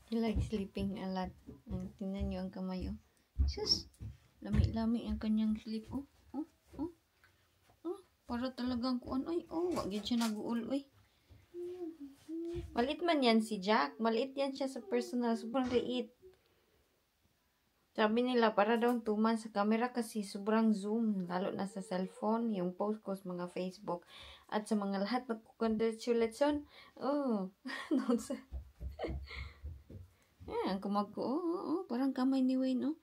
He likes sleeping a lot. Tingnan niyo ang kamay, oh. Sus, lami-lami ang kanyang sleep, oh. Oh, oh. Oh, para talagang kuan, ay, oh, wag yun siya nag-uul, ay. Maliit man yan si Jack. Maliit yan siya sa personal. Sobrang liit. Sabi nila, para daw tuman sa camera kasi sobrang zoom. Lalo na sa cellphone, yung post ko sa mga Facebook. At sa mga lahat magkukondratulation. Oh, nonsense. Ang kumag ko, oh, parang kamay ni Wayne, oh.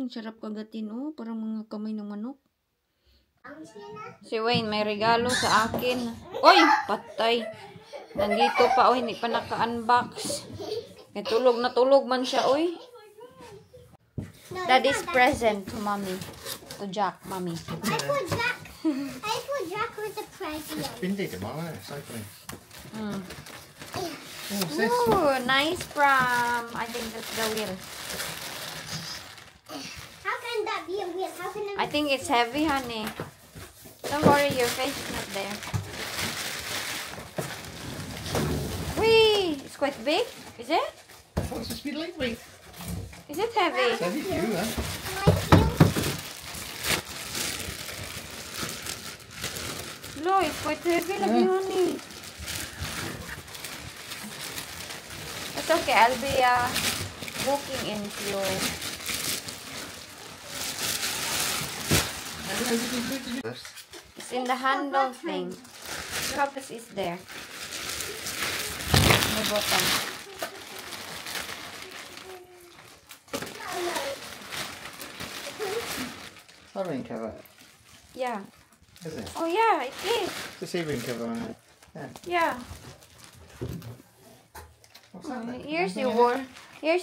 Sarap kagatin, oh, parang mga kamay ng manok. Si Wayne, may regalo sa akin. Oy, patay. Nandito pa, oh, hindi pa naka-unbox. Kaya tulog na tulog man siya, oy. Daddy's present to mommy. To Jack, mommy. I thought Jack was a present. It's windy tomorrow, cycling. Ooh, nice pram. I think that's the wheel. How can that be a wheel? How can I think it's heavy, honey. Don't worry, your face is not there. Whee! It's quite big, is it? What's this be lightweight? Is it heavy? It's heavy for you, huh? No, it's quite heavy, lagi, honey. It's okay, I'll be walking in slow. It's in the handle thing. Travis is there. The bottom. A rain cover. Yeah. Is it? Oh yeah, it is. It's a rain cover on it. Yeah. What's that then? Here's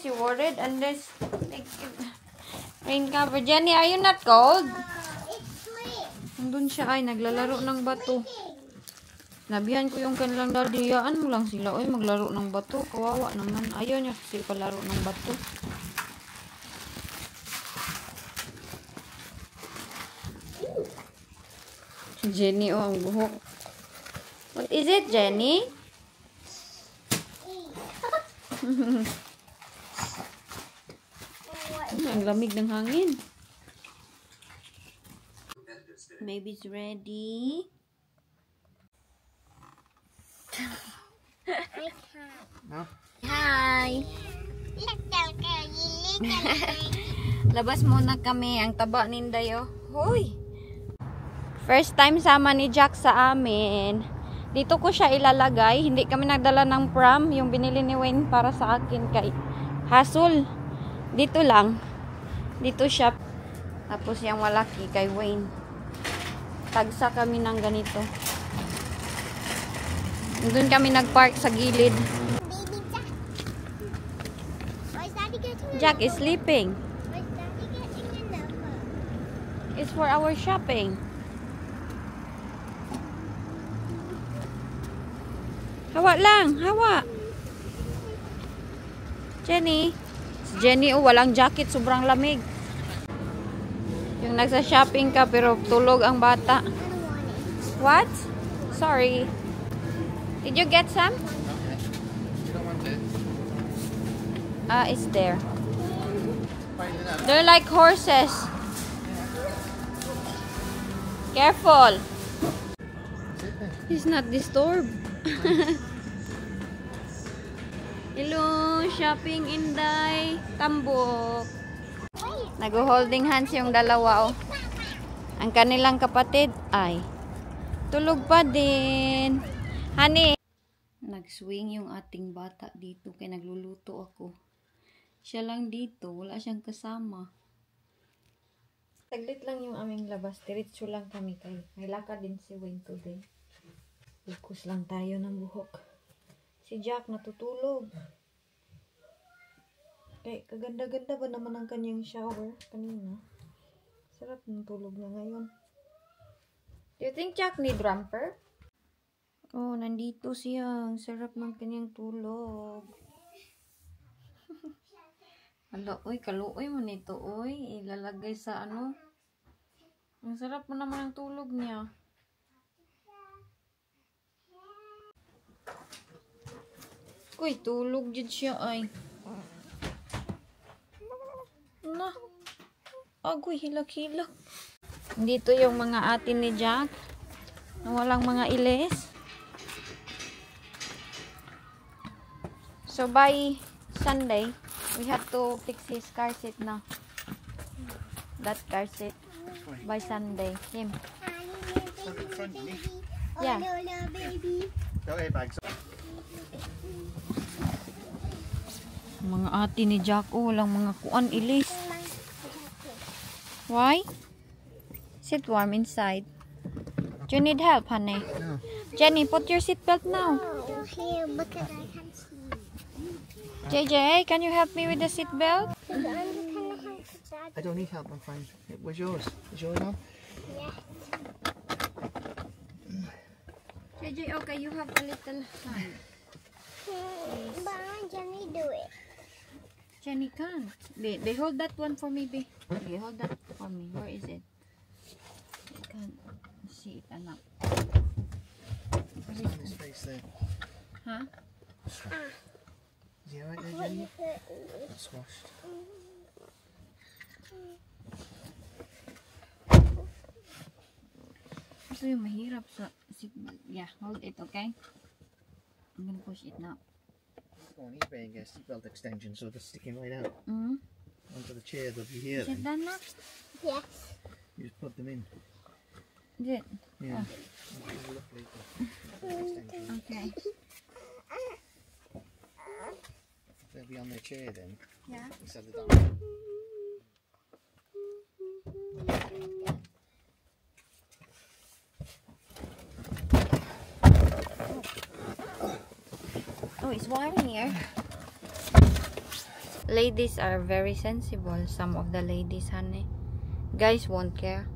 your warded and this like, rain cover. Jenny, are you not cold? It's sweet. Nandun siya ay naglalaro ng bato. Nabihan ko yung kanilang dadiyaan mo lang sila. Oy, maglaro ng bato. Kawawa naman. Ayaw niya kasi palaro ng bato. Jenny, oh, ang buhok. What is it, Jenny? Ang lamig ng hangin. Baby's ready. No? Hi! Labas muna kami. Ang taba nindayo. Hoy! First time sama ni Jack sa amin. Dito ko siya ilalagay. Hindi kami nagdala ng pram. Yung binili ni Wayne para sa akin kay Hasul. Dito lang. Dito siya. Tapos yung malaki kay Wayne. Tagsa kami ng ganito. Doon kami nagpark sa gilid. Baby Jack. Why is Daddy getting Jack is sleeping. Why is Daddy getting another? It's for our shopping. Hawa lang, hawa. Jenny. Si Jenny, oh, walang jacket, sobrang lamig. Yung nagsa-shopping ka pero tulog ang bata. I don't want it. What? Sorry. Did you get some? Okay. You don't want it? It's there. Find it out. They're like horses. Careful. Sit there. He's not disturbed. Hello, shopping Inday. Tambok. Nag-holding hands yung dalawa, oh. Ang kanilang kapatid ay tulog pa din. Honey. Nag-swing yung ating bata dito kaya nagluluto ako. Siya lang dito, wala siyang kasama. Taglit lang yung aming labas. Diretso lang kami kay. May lakad din si Wayne today. Ikus lang tayo ng buhok. Si Jack natutulog. Eh, kaganda-ganda ba naman ang kanyang shower kanina? Sarap ng tulog niya ngayon. Do you think Jack need romper? Oh, nandito siya. Ang sarap ng kanyang tulog. Hala, oy, kaluoy mo nito, oy. Ilalagay sa ano. Ang sarap mo naman ang tulog niya. Uy, tulog dyan siya ay. Na. Agoy, hilak-hilak. Dito yung mga atin ni Jack. Na walang mga ilis. So, by Sunday, we have to fix his car seat now. That car seat. By Sunday. Him. Yeah. Baby. Go airbags. Mga ate ni Jack, walang mga kuan ilis. Why? Sit warm inside. Do you need help, honey? No. Jenny, put your seatbelt now. Oh, here, because I can see. JJ, can you help me with the seatbelt? I don't need help, I'm fine. Where's yours? Is yours on? Yeah. JJ, okay, you have a little hand. But Jenny do it. Jenny can't. They hold that one for me, babe. Okay, hold that for me. Where is it? I can't see it, anak. What's on his face there? Huh? Is he alright there, Jenny? It's washed. So yung mahirap sa seatbelt. Yeah, hold it, okay? I'm gonna push it now. Go on eBay and get a seatbelt extension so they're sticking right out Mm. onto the chair. They'll be here Is it then. done now? Yes. You just put them in. Is it? Yeah. Oh. Have a look later. Extension. Okay. They'll be on their chair then Yeah. instead of that. Oh, it's warm here. Ladies are very sensible. Some of the ladies, honey. Guys won't care.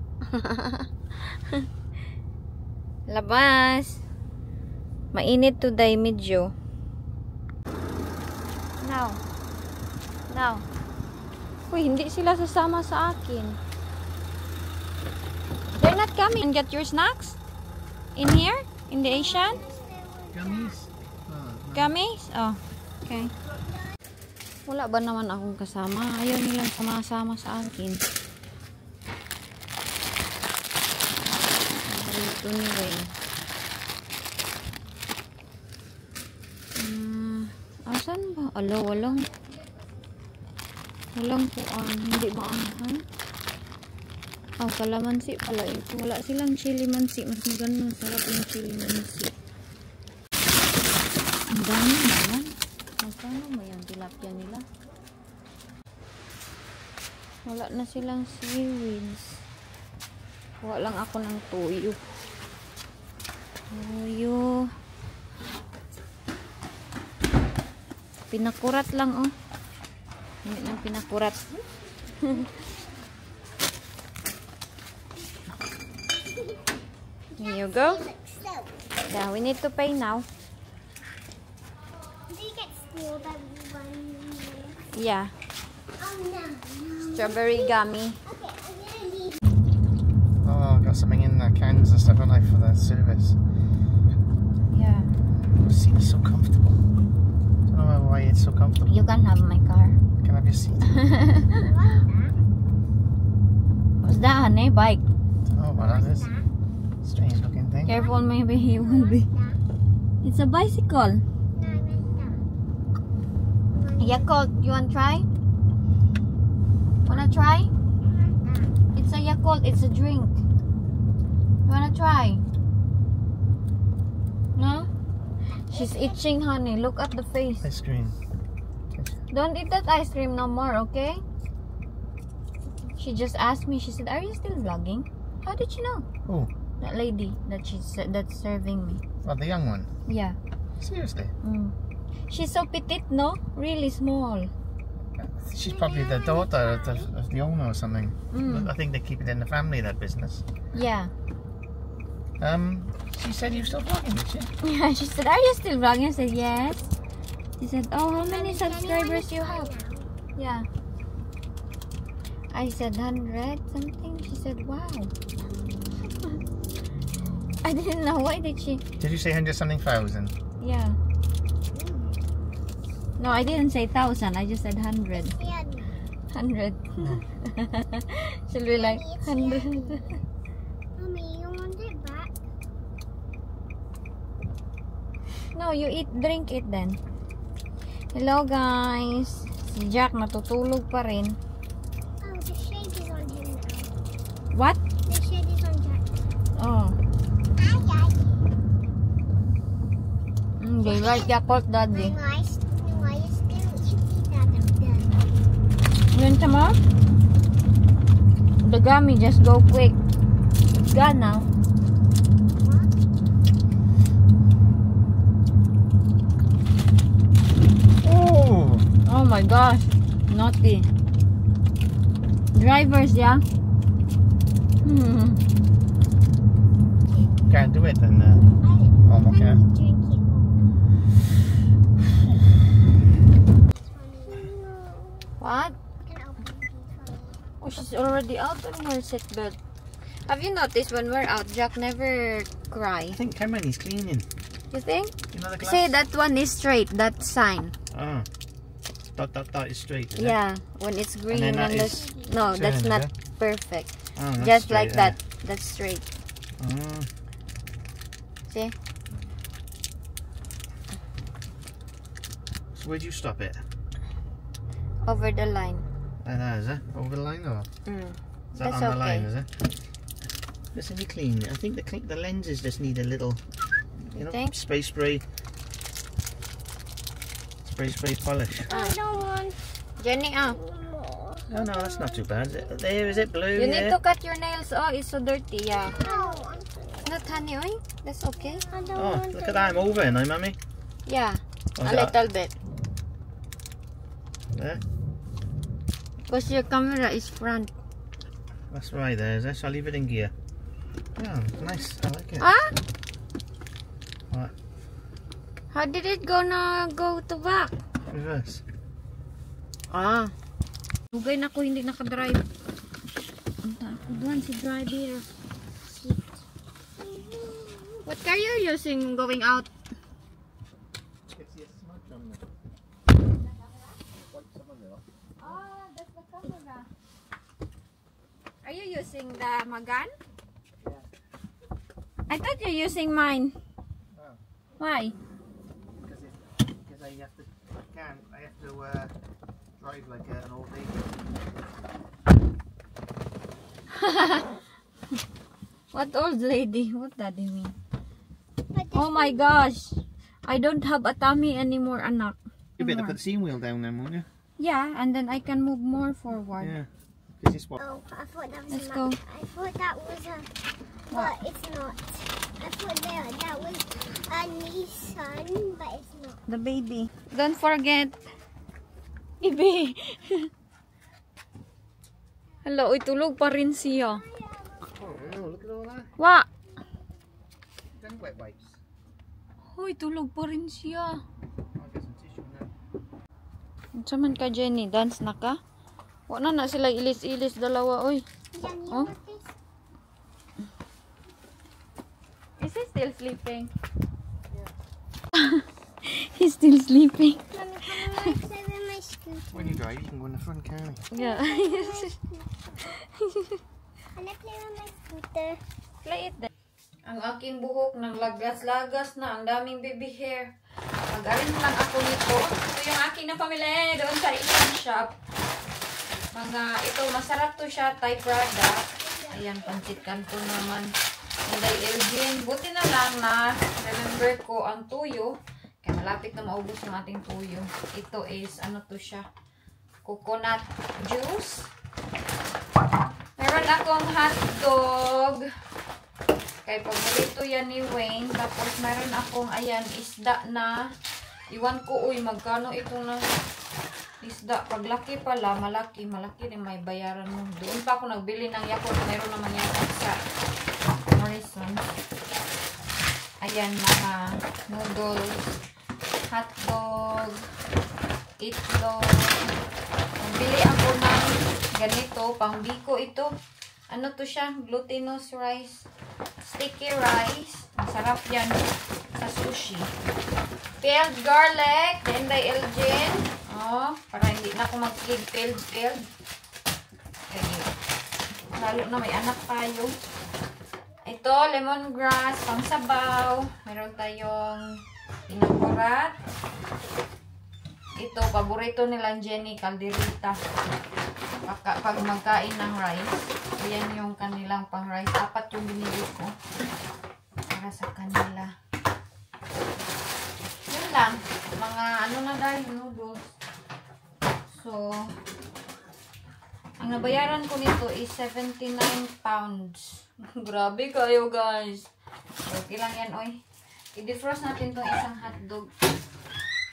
Labas. Mainit today, medyo. Now. Now. Uy, hindi sila sasama sa akin. They're not coming and get your snacks? In here? In the Asian? Gummies? Oh, no. Gummies? Oh, okay. Wala ba naman akong kasama? Ayaw nilang sumasama sa akin. Ito ni Wayne. Asan ba? Alo, walang kuan. Hindi maangan. Oh, kalamansi pala ito. Wala silang chili mansi. Mas maganda. Sarap yung chili mansi. Ang dami naman. Magkano mo yung tilapia nila? Wala na silang seaweeds. Kuha lang ako ng toyo. Toyo. Pinakurat lang, oh. Hindi lang pinakurat. Here you go. So, Yeah, we need to pay now. do you get strawberry one? Yeah. Oh no. Strawberry gummy. Okay, I'm gonna leave. Oh, I've got something in the cans and stuff, haven't I, for the service? Yeah. The seat's so comfortable. Don't know why it's so comfortable. You can have my car. Can I have your seat? What's that, honey? Bike. Oh, well, that is strange looking thing. Careful, maybe he will be. It's a bicycle. No, I meant that. Yakult, you want to try? Wanna try? It's a Yakult, it's a drink. You wanna try? No? She's itching, honey. Look at the face. Ice cream. Don't eat that ice cream no more, okay? She just asked me, she said, are you still vlogging? How did you know? Oh, That lady that's serving me. oh, the young one. Yeah. Seriously? Mm. She's so petite, no? Really small. She's probably the daughter of the owner or something. Mm. I think they keep it in the family, that business. Yeah. She said you were still vlogging, did she? Yeah, she said, are you still vlogging? I said, yes. She said, oh, how many subscribers you have? Yeah. I said 100 something. She said, wow. I didn't know. Why did she? Did you say 100 something thousand? Yeah. No, I didn't say 1,000. I just said 100. Yeah. 100. Should we like 100? Mommy, you want it back? No, you drink it then. Hello guys. Si Jack natutulog pa rin. Oh, the shade is on him now. What? The shade is on Jack. Oh. They like Yakult Daddy. My eyes still itchy that I'm done. Yun sa mo? The gummy just go quick. It's gone now. Oh! Oh my gosh. Naughty. Drivers, yeah? Can't do it then. Oh, okay. Drink it. What? Can I open it? Oh, she's already out on her seatbelt. Have you noticed when we're out, Jack never cry? I think Cameron's cleaning. You think? You know the glass? Say that one is straight, that sign. Oh. Dot is straight, is it? Yeah, when it's green then that and is no, that's turn, not is it? perfect. Oh, that's Just straight, like yeah. that. That's straight. Oh. See? So where'd you stop it? Over the line. That is it? Over the line or? Mm. Is that That's on the okay. line, is it? Listen, you clean it. I think the lenses just need a little, you know, think? spray polish. I don't want Jenny, more. No, that's not too bad. Is it blue? you need yeah? to cut your nails. Oh, it's so dirty. Yeah. I don't want it. Not honey, oy. That's okay. I don't Oh, want look it. at that. I'm over, ain't I, Mummy? Yeah, Oh, a is that- little bit. There? Because your camera is front. That's right there, is it? So I'll leave it in gear. Yeah, nice. I like it. Ah? What? How did it gonna go to back? Reverse. Ah. Hugay na ko, hindi nakadrive. Ang takot si driver. What car you using going out? Oh, that's the camera. Are you using the Magan? Yeah. I thought you're using mine. Oh. Why? Because I have to drive like an old lady. What old lady? What daddy mean? But Oh my gosh. I don't have a tummy anymore, anak. You better Anymore. put the steering wheel down then, won't you? Yeah, and then I can move more forward. Yeah. Because it's what? Oh, I thought that was Let's a go. I thought that was a, but it's not. I thought that was a Nissan, but it's not. The baby. Don't forget. Baby. Hello, itulog pa rin siya. Oh, no, look at all that. Wa! Then wet wipes. Hoy, tulog pa rin siya. I'll get some tissue now. Unsa man ka, Jenny? Dance na ka? Wa na sila ilis-ilis dalawa, oy. Jan, you Oh. want this? Is he still sleeping? He's still sleeping. Mommy, can I play with my scooter? When you drive, you can go in the front, can't you? Yeah. Can I play with my scooter? Play it then. Ang aking buhok naglagas-lagas na. Ang daming baby hair. Mag-arrange lang ako nito. Ito yung aking napamili doon sa Indian shop. Mga ito, masarap to siya. Thai product. Ayan, pancit canton naman. Inday Elgin. Buti na lang na remember ko ang tuyo. Kaya malapit na maubos yung ating tuyo. Ito is, ano to siya? Coconut juice. Meron akong hotdog. Kaya paborito yan ni Wayne. Tapos meron akong, ayan, isda na. Iwan ko, uy, magkano itong na isda. Paglaki pala, malaki rin may bayaran mo. Doon pa ako nagbili ng Yakult. Meron naman Yakult sa Morrison. Ayan, mga noodles, hotdog, itlog. Nagbili ako ng ganito, pang biko ito. Ano to siya? Glutinous rice. Sticky rice. Masarap yan. sa sushi. Peeled garlic, Denday Elgin. Oh, para hindi na ako mag-peeled. Okay. Lalo na may anak tayo. Ito, lemongrass, pang sabaw. Meron tayong inakurat. Ito, paborito nilang Jenny, calderita. Pag magkain ng rice, ayan yung kanilang pang rice. 4 yung binili ko para sa kanila. Yun lang. Mga ano na dahil, noodles. So, ang nabayaran ko nito is 79 pounds. Grabe kayo, guys. Okay lang yan, oy. I-defrost natin tong isang hotdog.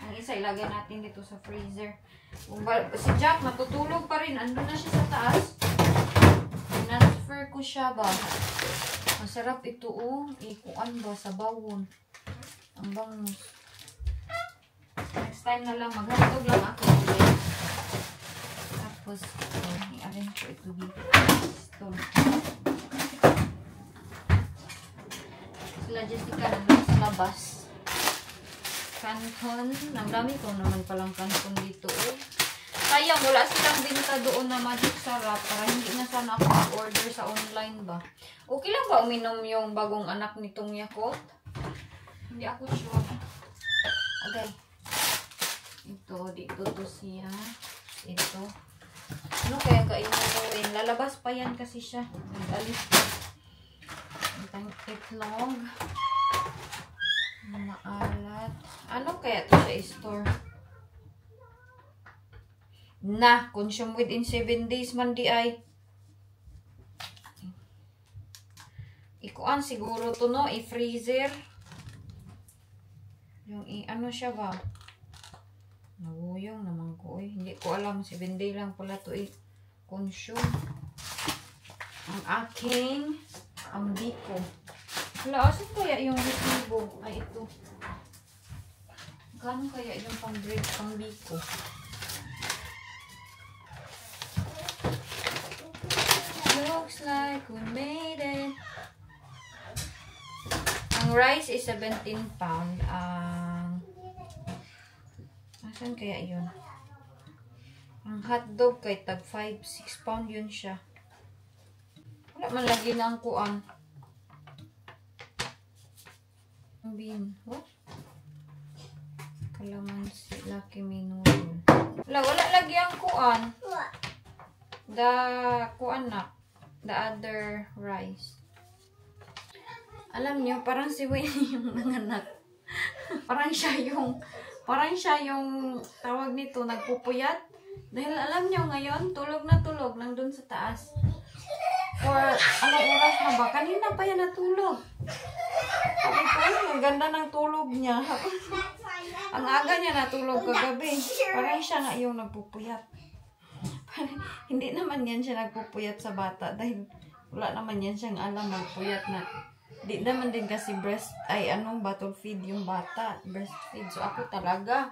Ang isa ilagay natin dito sa freezer. Si Jack matutulog pa rin. Andun na siya sa taas. Transfer ko siya ba. Masarap ito, oh. Ikuan ba sa bawon. Ang bangus. Next time na lang maghotdog lang ako ulit. Tapos i-arrange ko ito dito. Stone. Sila Jessica nandun sa labas. Canton. Ang dami ko naman palang canton dito. Eh. Sayang, wala silang binta doon na Magic Sarap para hindi na sana ako mag-order sa online ba. Okay lang ba uminom yung bagong anak nitong Yakult? Hindi ako sure. Okay. Ito, dito to siya. Ito. Ano kaya kainin? Lalabas pa yan kasi siya. Nag-alis pa. Itang itlog. Maalat. Ano kaya ito sa store? Na, consume within 7 days man di ay. Ikuan siguro to no, i-freezer. Yung ano siya ba? Naguyong naman ko eh. Hindi ko alam, 7 day lang pala to i-consume. Ang aking ambiko. Wala, asan kaya yung resibo? Ay, ito. Gano'n kaya yung pang-bread, pang-biko? Looks like we made it. Ang rice is 17 pound. Asan kaya yun? Ang hotdog kay tag 5-6 pound yun siya. Wala man lagi na ang kuan. Bean. What? Kalamansi. Lucky Me noodle. Wala lagi ang kuan. The kuan na. The other rice. Alam niyo, parang si Wayne yung nanganak. parang siya yung tawag nito, nagpupuyat. Dahil alam niyo ngayon, tulog na tulog nandun sa taas. Or anong oras na ba? Kanina pa yan natulog. Ang ganda ng tulog niya. Ang aga niya natulog kagabi. Parang siya nga yung nagpupuyat. Hindi naman yan siya nagpupuyat sa bata. Dahil wala naman yan siyang alam magpuyat na. Di naman din kasi bottle feed yung bata. Breastfeed. So ako talaga.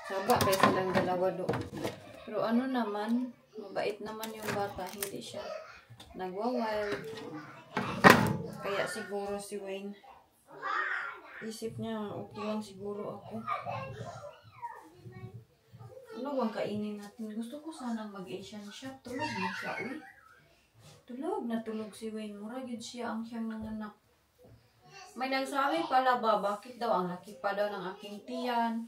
Saba kaya silang dalawa doon. Pero ano naman, mabait naman yung bata. Hindi siya nagwa-wild. Kaya siguro si Wayne isip niya okay lang siguro ako. Ano bang kainin natin? Gusto ko sanang mag-Asian shop. Tulog na siya, uy. Tulog na tulog si Wayne. Mura yun siya ang siyang nanganak. May nagsabi pala ba, bakit daw ang laki pa daw ng aking tiyan?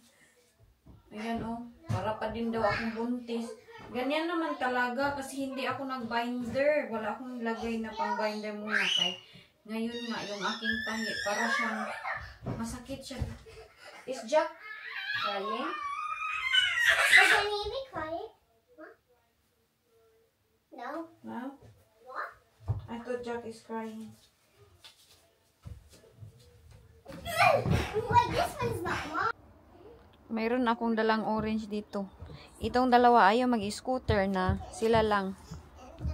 Ayan oh, para pa din daw akong buntis. Ganyan naman talaga kasi hindi ako nag-binder. Wala akong lagay na pang-binder muna kay ngayon nga yung aking tahi para siyang masakit siya. Is Jack crying? Is the baby crying? Huh? No. No? What? I thought Jack is crying. Wait, this one's not mine. Mayroon akong dalang orange dito. Itong dalawa ayaw mag-scooter na. Sila lang.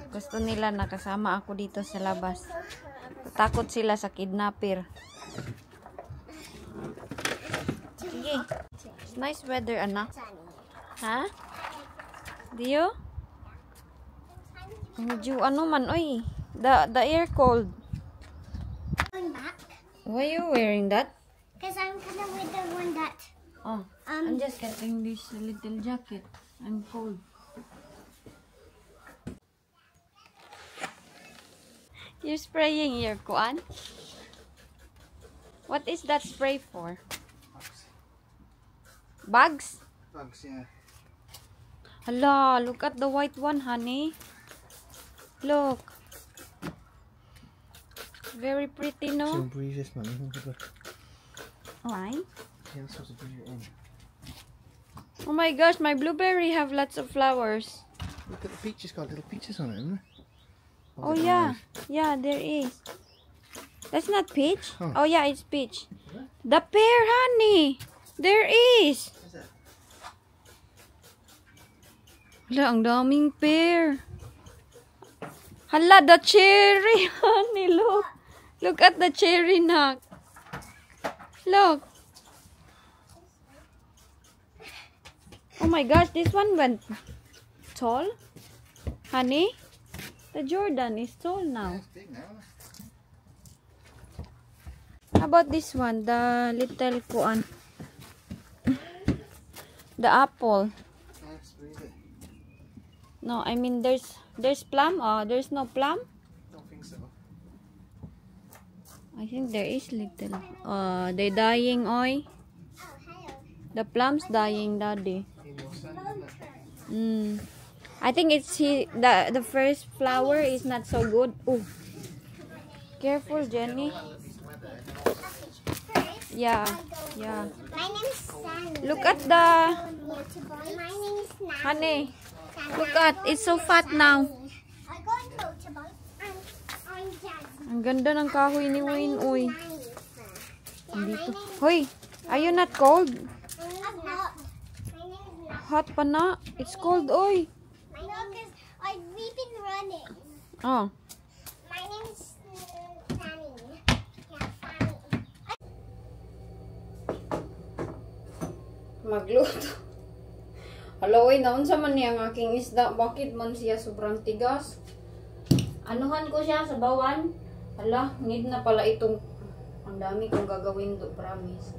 Gusto nila na kasama ako dito sa labas. Takot sila sa kidnapper. Sige. It's nice weather, anak. Ha? Dio? Medyo ano man, oy. The air cold. Going back. Why are you wearing that? Because I'm gonna wear the one that. Oh, I'm just getting this little jacket. I'm cold. You're spraying your kuan? What is that spray for? Bugs? Bugs, yeah. Hala, look at the white one, honey. Look. Very pretty, So no? breathe this, man. Why? Yeah, I'm supposed to breathe it in. Oh my gosh, my blueberry have lots of flowers. Look at the peach, it's got little peaches on it, isn't it? Oh yeah, yeah, there is. That's not peach. Oh yeah, it's peach. The pear, honey. There is. What's that? Hala, ang daming pear. Hala, the cherry, honey. Look. Look at the cherry nut. Look. Oh my gosh, this one went tall. Honey, the Jordan is tall now. It's big now. How about this one? The little kuan. The apple. Let's breathe it. No, I mean there's plum. Oh, there's no plum. Don't think so. I think there is little. They're dying, oi. Oh, hello. The plum's dying, daddy. Need more sun, isn't it? I think it's the first flower is not so good. Oh, careful, Jenny. First, Yeah, I go. yeah. My name's Sandy. Look at the My name's Natalie. honey. Look at it's so fat now. I go on Motorbike. I'm Jasmine. Ang ganda ng kahoy ni Wayne, oy. Dito. Hoy, are you not cold? I'm not. My name is not. Hot pa na. It's cold, oy. My name is. We've been running. Oh. My name's Fanny. Yeah, Fanny. Magluto. Hala, oy, naunsa man niya ang aking isda. Bakit man siya sobrang tigas? Anuhan ko siya sa bawan. Hala, need na pala itong ang dami kong gagawin do, promise.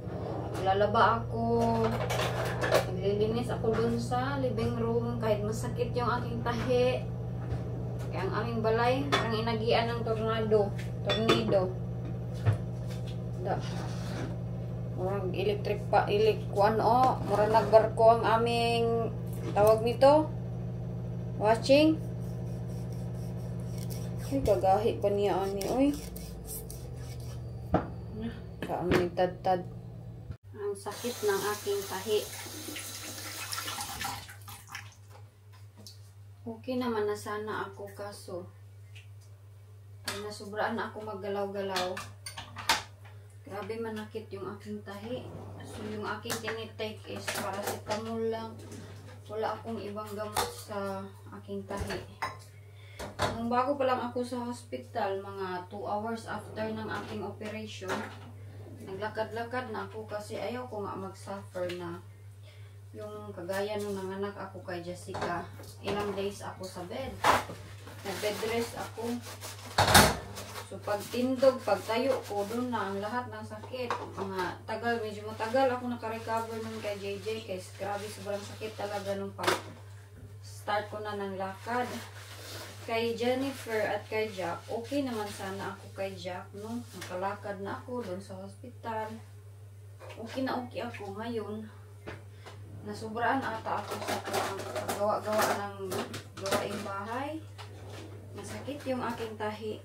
Lalaba ako. Naglilinis ako dun sa living room kahit masakit yung aking tahi. Kaya ang aming balay, ang inagian ng tornado. Da. Murag electric pa, kuan o. Murag nagbarko ang aming tawag nito. Watching. Ay, gagahi pa niya ani, oy. Saan nagtad-tad. Ang sakit ng aking tahi. Okay naman na sana ako kaso nasubraan ako maggalaw-galaw. Grabe manakit yung aking tahi. So yung aking tinitake is paracetamol lang. Wala akong ibang gamot sa aking tahi. Nung bago pa lang ako sa hospital, mga 2 hours after ng aking operation, naglakad-lakad na ako kasi ayaw ko nga mag-suffer na yung kagaya nung nanganak ako kay Jessica. Ilang days ako sa bed. Nag-bed rest ako. So pagtindog, pagtayo ko, doon na ang lahat ng sakit. Mga tagal, medyo matagal ako nakarecover nun kay JJ kasi grabe sobrang sakit talaga nung pag-start ko na ng lakad. Kay Jennifer at kay Jack, okay naman sana ako kay Jack, no? Nakalakad na ako doon sa hospital. Okay na okay ako ngayon. Nasubraan ata ako sa gawa-gawa ng gawaing bahay. Masakit yung aking tahi.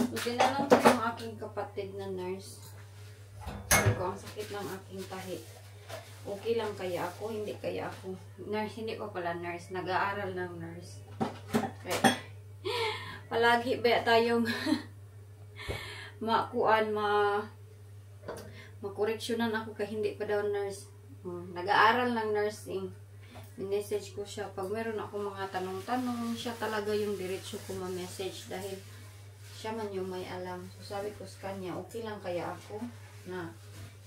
Tinanong ko yung aking kapatid na nurse. Sabi ko, ang sakit ng aking tahi. Okay lang kaya ako? Hindi kaya ako. Nurse, hindi pa pala nurse. Nag-aaral ng nurse. Okay. Palagi ba tayong makoreksyonan ako kaya hindi pa daw nurse. Nag-aaral ng nursing. Minessage ko siya. Pag meron ako mga tanong-tanong, siya talaga yung diretso ko ma-message dahil siya man yung may alam. So sabi ko sa kanya, okay lang kaya ako na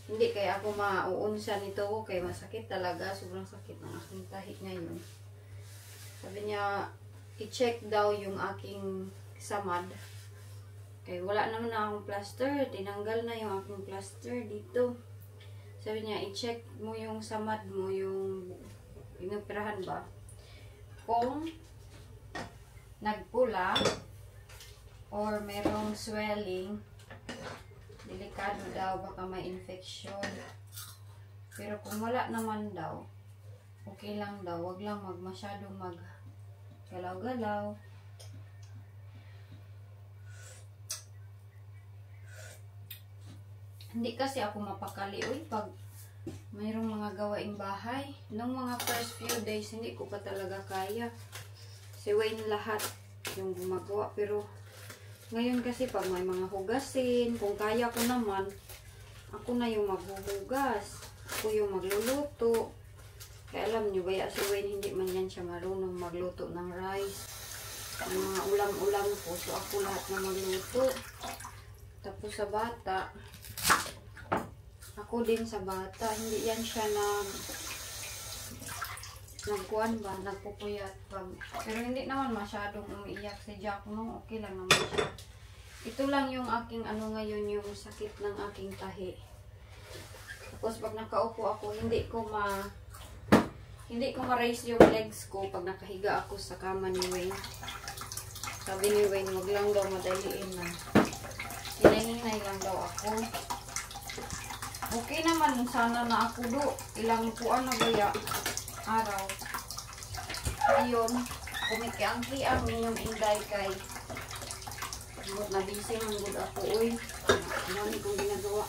hindi kaya ako mauunsa nito kaya masakit talaga. Sobrang sakit ng aking tahi ngayon. Sabi niya, i-check daw yung aking samad. Kaya wala naman na akong plaster. Tinanggal na yung aking plaster dito. Sabi niya, i-check mo yung samad mo, yung inoperahan ba? Kung nagpula or merong swelling, delikado daw, baka may infection. Pero kung wala naman daw, okay lang daw. Wag lang masyadong mag-galaw-galaw. Hindi kasi ako mapakali, pag mayroong mga gawaing bahay. Nung mga first few days, hindi ko pa talaga kaya. Si Wayne lahat yung gumagawa. Pero ngayon kasi pag may mga hugasin, kung kaya ko naman, ako na yung maghuhugas. Ako yung magluluto. Kaya alam nyo ba, si Wayne hindi man yan siya marunong magluto ng rice. Ang mga ulam-ulam ko, so ako lahat na magluto. Tapos sa bata, ako din sa bata, hindi yan siya nagkuhan ba, nagpupuyat pag, pero hindi naman masyadong umiiyak si Jack, no? Okay lang naman siya. Ito lang yung aking ngayon, yung sakit ng aking tahi. Tapos pag nakaupo ako, hindi ko ma-raise yung legs ko pag nakahiga ako sa kama ni Wayne. Sabi ni Wayne, wag lang daw madaliin na. Hinahinay lang daw ako. Okay naman sana na ako do. Ilang puan na baya araw. Ngayon, kumikiang-kiang ninyong inday kay nabising ang good ako. Uy, ano kong ginagawa.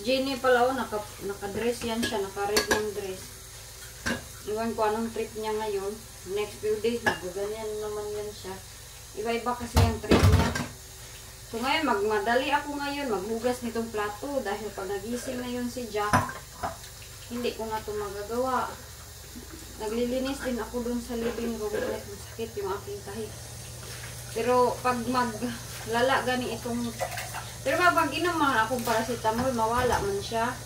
Jenny pala, naka-dress yan siya. Naka-red yung dress. Iwan ko anong trip niya ngayon. Next few days, nagaganyan naman yan siya. Iba-iba kasi yung trip niya. So ngayon, magmadali ako ngayon, maghugas nitong plato dahil pag nagising na yun si Jack, hindi ko na ito magagawa. Naglilinis din ako dun sa living room dahil masakit yung aking tahi. Pero pag maglala gani itong, pero pag inaman akong paracetamol, mawala man siya.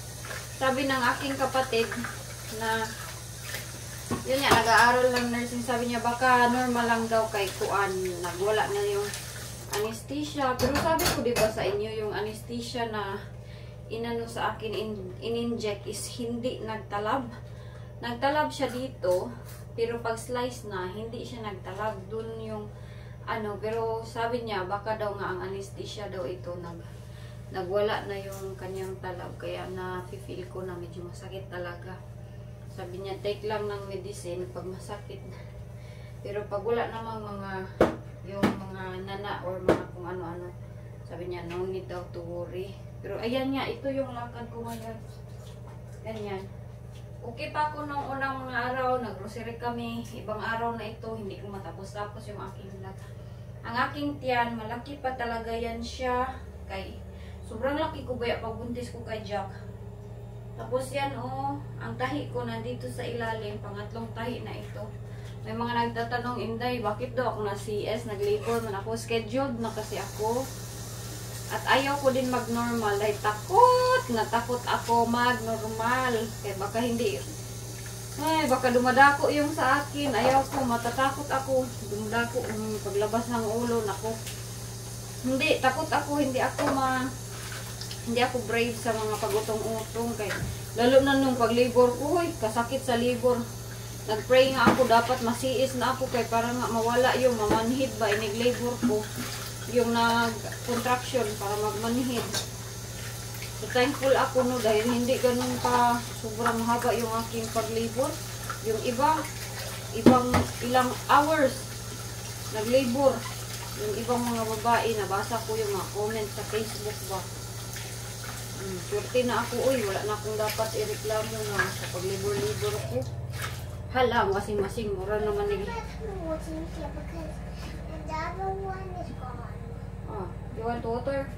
Sabi ng aking kapatid na, yun nga, nag-aaral lang nursing, sabi niya baka normal lang daw kay kuan, nagwala na yung anesthesia. Pero sabi ko diba sa inyo, yung anesthesia na inano sa akin, in-inject is hindi nagtalab. Nagtalab siya dito, pero pag slice na, hindi siya nagtalab. Dun yung pero sabi niya, baka daw nga ang anesthesia daw ito, nagwala na yung kanyang talab. Kaya na-feel ko na medyo masakit talaga. Sabi niya, take lang ng medicine pag masakit. Pero pag wala namang yung mga nana or mga kung ano-ano, sabi niya, no need daw to worry. Pero ayan nga, ito yung lakad ko ngayon. Ganyan. Okay pa ako nung unang mga araw, nag-grocery kami. Ibang araw na ito, hindi ko matapos-tapos yung aking vlog. Ang aking tiyan, malaki pa talaga yan siya. Sobrang laki ko ba pagbuntis ko kay Jack. Tapos yan, ang tahi ko nandito sa ilalim, pangatlong tahi na ito. May mga nagtatanong, Inday, bakit daw ako na CS, nag-labor man ako, scheduled na kasi ako. At ayaw ko din mag-normal dahil natakot ako mag-normal. Kaya baka baka dumadako yung sa akin. Ayaw ko, matatakot ako. Dumadako, paglabas ng ulo, nako. Hindi, takot ako, hindi ako brave sa mga pagutong-utong. Kaya, lalo na nung pag-labor ko, kasakit sa labor. Nag-pray nga ako, dapat masiis na ako kay para nga mawala yung mamanhid ba, inig-labor ko. Yung nag-contraction para magmanhid. So thankful ako dahil hindi ganun pa sobrang haba yung aking pag-labor. Yung ilang hours nag-labor. Yung ibang mga babae, nabasa ko yung mga comment sa Facebook ba. Swerte na ako, wala na akong dapat i-reklamo na sa pag-labor-labor ko. Hala, masing-masing, mura naman nila. The other one is gone. You want water?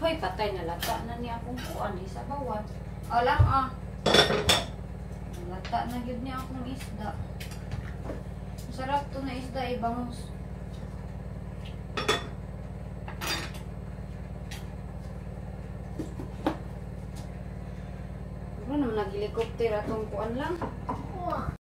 Hoy, patay na lata na niya akong kuan sa bawat. Alam Lata na gyud niya akong isda. Masarap to na isda, bangus. Ano naman nag-helicopter atong kuan lang?